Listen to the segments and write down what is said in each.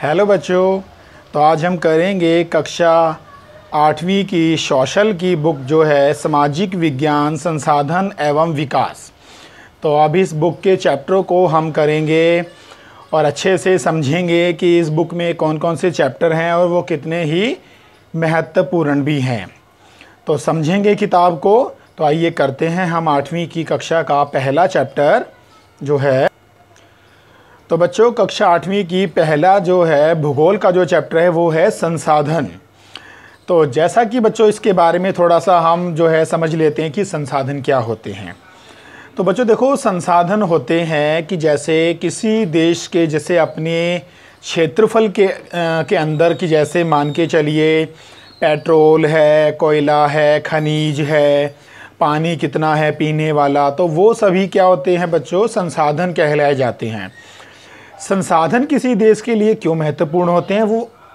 Hello बच्चों। तो आज हम करेंगे कक्षा 8वीं की सोशल की बुक जो है सामाजिक विज्ञान संसाधन एवं विकास। तो अब इस बुक के चैप्टरों को हम करेंगे और अच्छे से समझेंगे कि इस बुक में कौन कौन से चैप्टर हैं और वो कितने ही महत्वपूर्ण भी हैं। तो समझेंगे किताब को। तो आइए करते हैं हम 8वीं की कक्षा का पहला चैप्टर जो है। तो बच्चों कक्षा 8वीं की पहला जो है भूगोल का जो चैप्टर है वो है संसाधन। तो जैसा कि बच्चों इसके बारे में थोड़ा सा हम जो है समझ लेते हैं कि संसाधन क्या होते हैं। तो बच्चों देखो, संसाधन होते हैं कि जैसे किसी देश के जैसे अपने क्षेत्रफल के अंदर की जैसे मान के चलिए पेट्रोल है, कोयला है, खनिज है, पानी कितना है पीने वाला, तो वो सभी क्या होते हैं बच्चों, संसाधन कहलाए जाते हैं। संसाधन किसी देश के लिए क्यों महत्वपूर्ण होते हैं?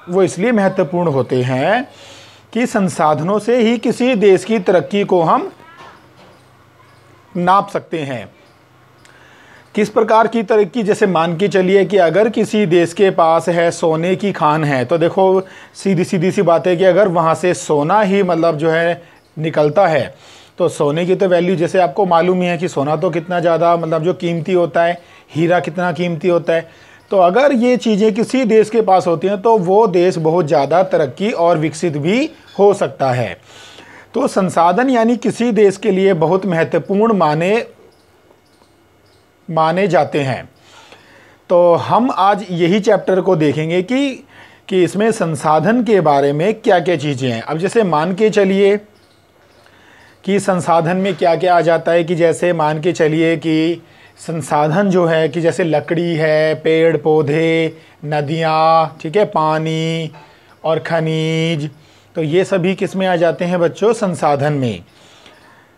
वो इसलिए महत्वपूर्ण होते हैं कि संसाधनों से ही किसी देश की तरक्की को हम नाप सकते हैं। किस प्रकार की तरक्की? जैसे मान के चलिए कि अगर किसी देश के पास है सोने की खान है, तो देखो सीधी सी बात है कि अगर वहाँ से सोना ही मतलब जो है निकलता है, तो सोने की तो वैल्यू जैसे आपको मालूम ही है कि सोना तो कितना ज़्यादा मतलब जो कीमती होता है, हीरा कितना कीमती होता है। तो अगर ये चीज़ें किसी देश के पास होती हैं तो वो देश बहुत ज़्यादा तरक्की और विकसित भी हो सकता है। तो संसाधन यानी किसी देश के लिए बहुत महत्वपूर्ण माने जाते हैं। तो हम आज यही चैप्टर को देखेंगे कि इसमें संसाधन के बारे में क्या क्या चीज़ें हैं। अब जैसे मान के चलिए कि संसाधन में क्या क्या आ जाता है, कि जैसे मान के चलिए कि संसाधन जो है कि जैसे लकड़ी है, पेड़ पौधे, नदियाँ, ठीक है, पानी और खनिज, तो ये सभी किस में आ जाते हैं बच्चों, संसाधन में।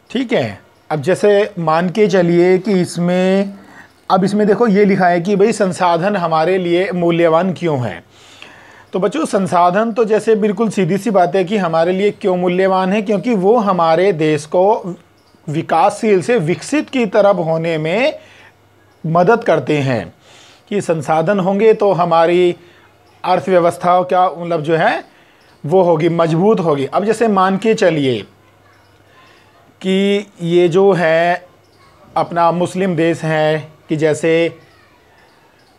ठीक है। अब जैसे मान के चलिए कि इसमें देखो ये लिखा है कि भाई संसाधन हमारे लिए मूल्यवान क्यों है। तो बच्चों संसाधन तो जैसे बिल्कुल सीधी सी बात है कि हमारे लिए क्यों मूल्यवान है, क्योंकि वो हमारे देश को विकासशील से विकसित की तरफ होने में मदद करते हैं। कि संसाधन होंगे तो हमारी अर्थव्यवस्था क्या मतलब जो है वो होगी, मजबूत होगी। अब जैसे मान के चलिए कि ये जो है अपना मुस्लिम देश है, कि जैसे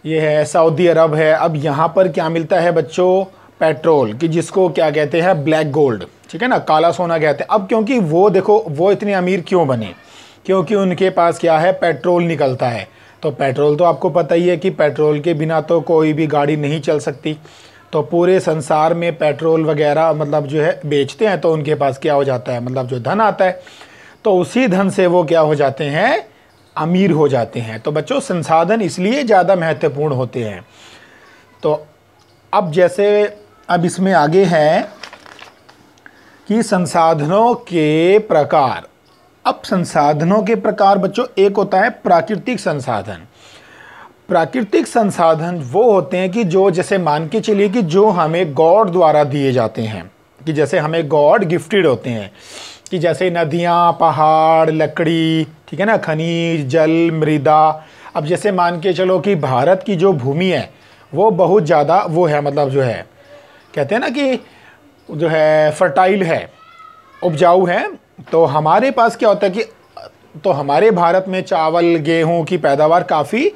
ये है सऊदी अरब है। अब यहाँ पर क्या मिलता है बच्चों, पेट्रोल, कि जिसको क्या कहते हैं ब्लैक गोल्ड, ठीक है ना, काला सोना कहते हैं। अब क्योंकि वो देखो वो इतने अमीर क्यों बने, क्योंकि उनके पास क्या है, पेट्रोल निकलता है। तो पेट्रोल तो आपको पता ही है कि पेट्रोल के बिना तो कोई भी गाड़ी नहीं चल सकती। तो पूरे संसार में पेट्रोल वगैरह मतलब जो है बेचते हैं, तो उनके पास क्या हो जाता है, मतलब जो धन आता है, तो उसी धन से वो क्या हो जाते हैं, अमीर हो जाते हैं। तो बच्चों संसाधन इसलिए ज़्यादा महत्वपूर्ण होते हैं। तो अब जैसे अब इसमें आगे है कि संसाधनों के प्रकार। अब संसाधनों के प्रकार बच्चों, एक होता है प्राकृतिक संसाधन। प्राकृतिक संसाधन वो होते हैं कि जो जैसे मान के चलिए कि जो हमें गॉड द्वारा दिए जाते हैं, कि जैसे हमें गॉड गिफ्टेड होते हैं, कि जैसे नदियाँ, पहाड़, लकड़ी, ठीक है ना, खनिज, जल, मृदा। अब जैसे मान के चलो कि भारत की जो भूमि है वो बहुत ज़्यादा वो है, मतलब जो है कहते हैं ना कि जो है फर्टाइल है, उपजाऊ है। तो हमारे पास क्या होता है कि तो हमारे भारत में चावल गेहूं की पैदावार काफ़ी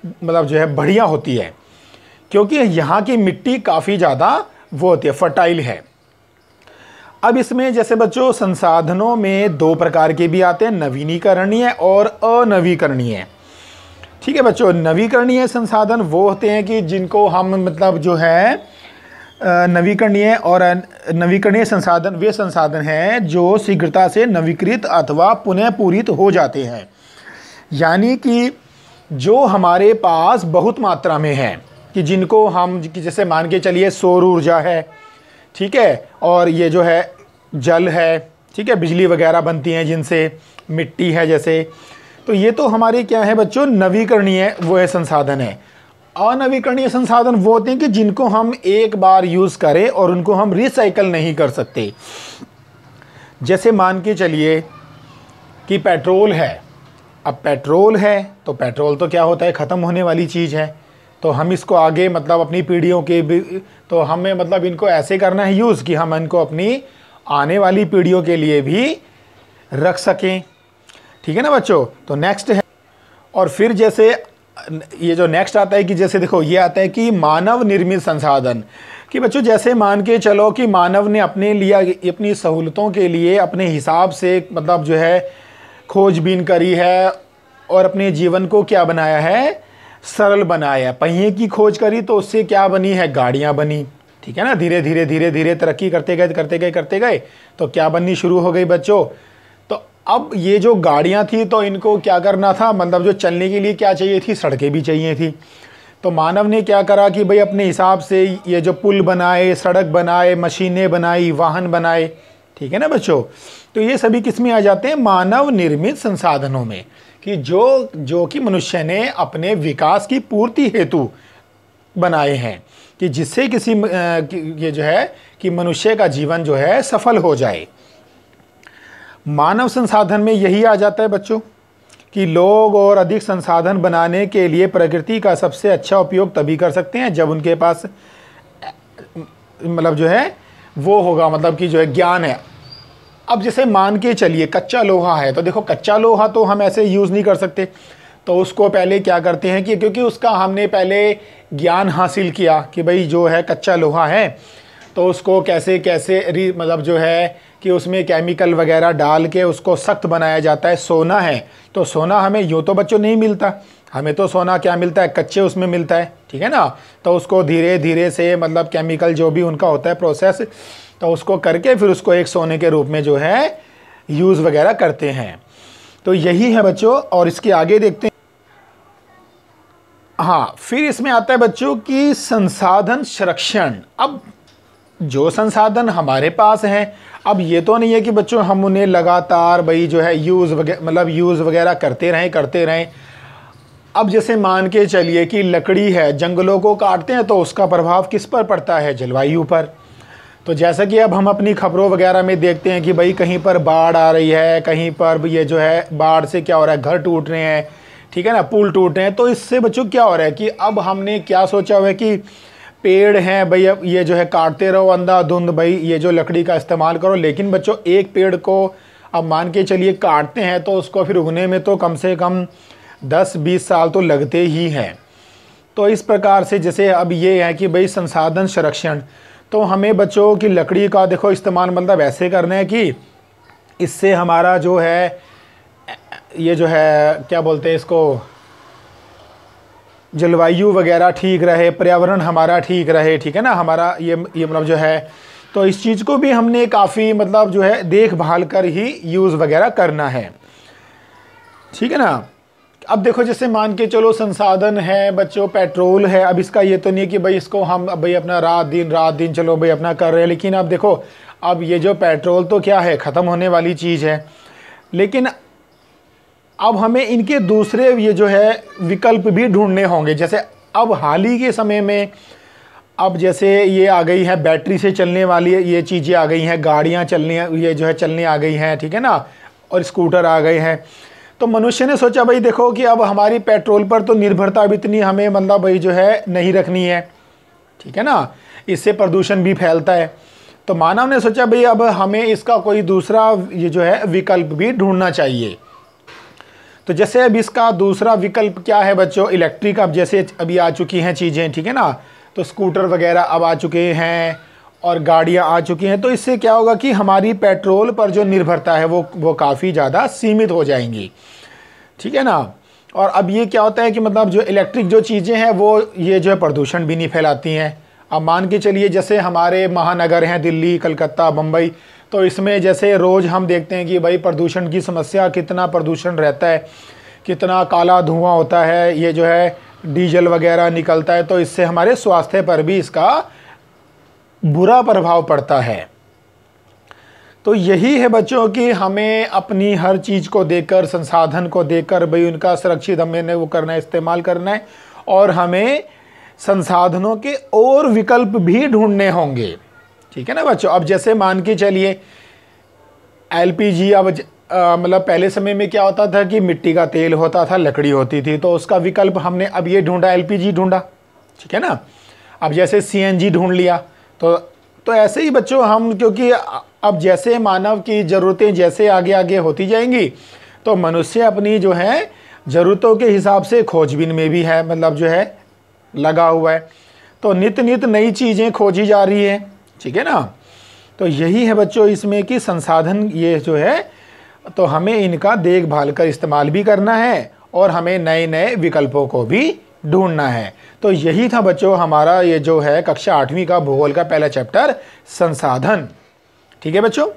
मतलब जो है बढ़िया होती है, क्योंकि यहाँ की मिट्टी काफ़ी ज़्यादा वो होती है, फर्टाइल है। अब इसमें जैसे बच्चों संसाधनों में दो प्रकार के भी आते हैं, नवीनीकरणीय और अनवीकरणीय। ठीक है बच्चों, नवीकरणीय संसाधन वो होते हैं कि जिनको हम मतलब जो है नवीकरणीय और नवीकरणीय संसाधन वे संसाधन हैं जो शीघ्रता से नवीकृत अथवा पुनः पूरित हो जाते हैं। यानी कि जो हमारे पास बहुत मात्रा में है, कि जिनको हम कि जैसे मान के चलिए सौर ऊर्जा है, ठीक है, और ये जो है जल है, ठीक है, बिजली वगैरह बनती हैं जिनसे, मिट्टी है जैसे, तो ये तो हमारे क्या है बच्चों, नवीकरणीय वो है संसाधन है। अनवीकरणीय संसाधन वो होते हैं कि जिनको हम एक बार यूज़ करें और उनको हम रिसाइकल नहीं कर सकते। जैसे मान के चलिए कि पेट्रोल है। अब पेट्रोल है तो पेट्रोल तो क्या होता है, ख़त्म होने वाली चीज़ है, तो हम इसको आगे मतलब अपनी पीढ़ियों के भी, तो हमें मतलब इनको ऐसे करना है यूज़ कि हम इनको अपनी आने वाली पीढ़ियों के लिए भी रख सकें। ठीक है ना बच्चों। तो नेक्स्ट है, और फिर जैसे ये जो नेक्स्ट आता है कि जैसे देखो ये आता है कि मानव निर्मित संसाधन, कि बच्चों जैसे मान के चलो कि मानव ने अपने लिए अपनी सहूलतों के लिए अपने हिसाब से मतलब जो है खोजबीन करी है और अपने जीवन को क्या बनाया है, सरल बनाया है। पहिए की खोज करी तो उससे क्या बनी है, गाड़ियाँ बनी। ठीक है ना, धीरे धीरे धीरे धीरे तरक्की करते गए करते गए करते गए तो क्या बननी शुरू हो गई बच्चों। तो अब ये जो गाड़ियाँ थी तो इनको क्या करना था, मतलब जो चलने के लिए क्या चाहिए थी, सड़कें भी चाहिए थी। तो मानव ने क्या करा कि भाई अपने हिसाब से ये जो पुल बनाए, सड़क बनाए, मशीनें बनाई, वाहन बनाए। ठीक है ना बच्चों। तो ये सभी किस में आ जाते हैं, मानव निर्मित संसाधनों में, कि जो कि मनुष्य ने अपने विकास की पूर्ति हेतु बनाए हैं, कि जिससे ये जो है कि मनुष्य का जीवन जो है सफल हो जाए। मानव संसाधन में यही आ जाता है बच्चों कि लोग और अधिक संसाधन बनाने के लिए प्रकृति का सबसे अच्छा उपयोग तभी कर सकते हैं जब उनके पास मतलब जो है वो होगा, मतलब कि जो है ज्ञान है। अब जैसे मान के चलिए कच्चा लोहा है, तो देखो कच्चा लोहा तो हम ऐसे यूज़ नहीं कर सकते, तो उसको पहले क्या करते हैं कि क्योंकि उसका हमने पहले ज्ञान हासिल किया कि भाई जो है कच्चा लोहा है तो उसको कैसे कैसे मतलब जो है कि उसमें केमिकल वगैरह डाल के उसको सख्त बनाया जाता है। सोना है तो सोना हमें यूँ तो बच्चों नहीं मिलता, हमें तो सोना क्या मिलता है, कच्चे उसमें मिलता है। ठीक है ना, तो उसको धीरे धीरे से मतलब केमिकल जो भी उनका होता है प्रोसेस, तो उसको करके फिर उसको एक सोने के रूप में जो है यूज़ वगैरह करते हैं। तो यही है बच्चों। और इसके आगे देखते हैं, हाँ फिर इसमें आता है बच्चों की संसाधन संरक्षण। अब जो संसाधन हमारे पास हैं, अब ये तो नहीं है कि बच्चों हम उन्हें लगातार भाई जो है यूज़ वगैरह करते रहें। अब जैसे मान के चलिए कि लकड़ी है, जंगलों को काटते हैं तो उसका प्रभाव किस पर पड़ता है, जलवायु पर। तो जैसा कि अब हम अपनी खबरों वगैरह में देखते हैं कि भाई कहीं पर बाढ़ आ रही है, कहीं पर ये जो है बाढ़ से क्या हो रहा है, घर टूट रहे हैं, ठीक है ना, पुल टूट रहे हैं। तो इससे बच्चों क्या हो रहा है कि अब हमने क्या सोचा हुआ है कि पेड़ हैं भाई, अब ये जो है काटते रहो अंधाधुंध, भाई ये जो लकड़ी का इस्तेमाल करो। लेकिन बच्चों एक पेड़ को अब मान के चलिए काटते हैं तो उसको फिर उगने में तो कम से कम 10-20 साल तो लगते ही हैं। तो इस प्रकार से जैसे अब ये है कि भाई संसाधन संरक्षण, तो हमें बच्चों की लकड़ी का देखो इस्तेमाल मतलब ऐसे करना है कि इससे हमारा जो है ये जो है क्या बोलते हैं इसको, जलवायु वगैरह ठीक रहे, पर्यावरण हमारा ठीक रहे। ठीक है ना, हमारा ये मतलब जो है, तो इस चीज़ को भी हमने काफ़ी मतलब जो है देखभाल कर ही यूज़ वगैरह करना है। ठीक है ना। अब देखो जैसे मान के चलो संसाधन है बच्चों, पेट्रोल है। अब इसका ये तो नहीं है कि भाई इसको हम भाई अपना रात दिन चलो भाई अपना कर रहे हैं, लेकिन अब देखो अब ये जो पेट्रोल तो क्या है, ख़त्म होने वाली चीज़ है। लेकिन अब हमें इनके दूसरे ये जो है विकल्प भी ढूंढने होंगे। जैसे अब हाल ही के समय में अब जैसे ये आ गई है बैटरी से चलने वाली ये चीज़ें आ गई हैं, गाड़ियाँ ये जो है चलने आ गई हैं। ठीक है ना, और स्कूटर आ गए हैं। तो मनुष्य ने सोचा भाई देखो कि अब हमारी पेट्रोल पर तो निर्भरता अब इतनी हमें मतलब भाई जो है नहीं रखनी है। ठीक है ना, इससे प्रदूषण भी फैलता है। तो मानव ने सोचा भाई अब हमें इसका कोई दूसरा ये जो है विकल्प भी ढूंढना चाहिए। तो जैसे अब इसका दूसरा विकल्प क्या है बच्चों, इलेक्ट्रिक। अब जैसे अभी आ चुकी हैं चीज़ें, ठीक है ना, तो स्कूटर वगैरह अब आ चुके हैं और गाड़ियां आ चुकी हैं। तो इससे क्या होगा कि हमारी पेट्रोल पर जो निर्भरता है वो काफ़ी ज़्यादा सीमित हो जाएंगी। ठीक है ना। और अब ये क्या होता है कि मतलब जो इलेक्ट्रिक जो चीज़ें हैं वो ये जो है प्रदूषण भी नहीं फैलाती हैं। अब मान के चलिए जैसे हमारे महानगर हैं दिल्ली, कलकत्ता, मुंबई, तो इसमें जैसे रोज़ हम देखते हैं कि भाई प्रदूषण की समस्या, कितना प्रदूषण रहता है, कितना काला धुआं होता है, ये जो है डीजल वगैरह निकलता है। तो इससे हमारे स्वास्थ्य पर भी इसका बुरा प्रभाव पड़ता है। तो यही है बच्चों कि हमें अपनी हर चीज़ को देखकर, संसाधन को देखकर भाई उनका सुरक्षित हमें वो करना है, इस्तेमाल करना है। और हमें संसाधनों के और विकल्प भी ढूंढने होंगे। ठीक है ना बच्चों। अब जैसे मान के चलिए एलपीजी, अब मतलब पहले समय में क्या होता था कि मिट्टी का तेल होता था, लकड़ी होती थी, तो उसका विकल्प हमने अब ये ढूंढा, एलपीजी ढूंढा। ठीक है ना। अब जैसे CNG ढूंढ लिया, तो ऐसे ही बच्चों हम, क्योंकि अब जैसे मानव की ज़रूरतें जैसे आगे आगे होती जाएंगी, तो मनुष्य अपनी जो है ज़रूरतों के हिसाब से खोजबीन में भी है, मतलब जो है लगा हुआ है। तो नित नित नई चीज़ें खोजी जा रही है, ठीक है ना। तो यही है बच्चों इसमें कि संसाधन ये जो है, तो हमें इनका देखभाल कर इस्तेमाल भी करना है और हमें नए नए विकल्पों को भी ढूंढना है। तो यही था बच्चों हमारा ये जो है कक्षा 8वीं का भूगोल का पहला चैप्टर, संसाधन। ठीक है बच्चों।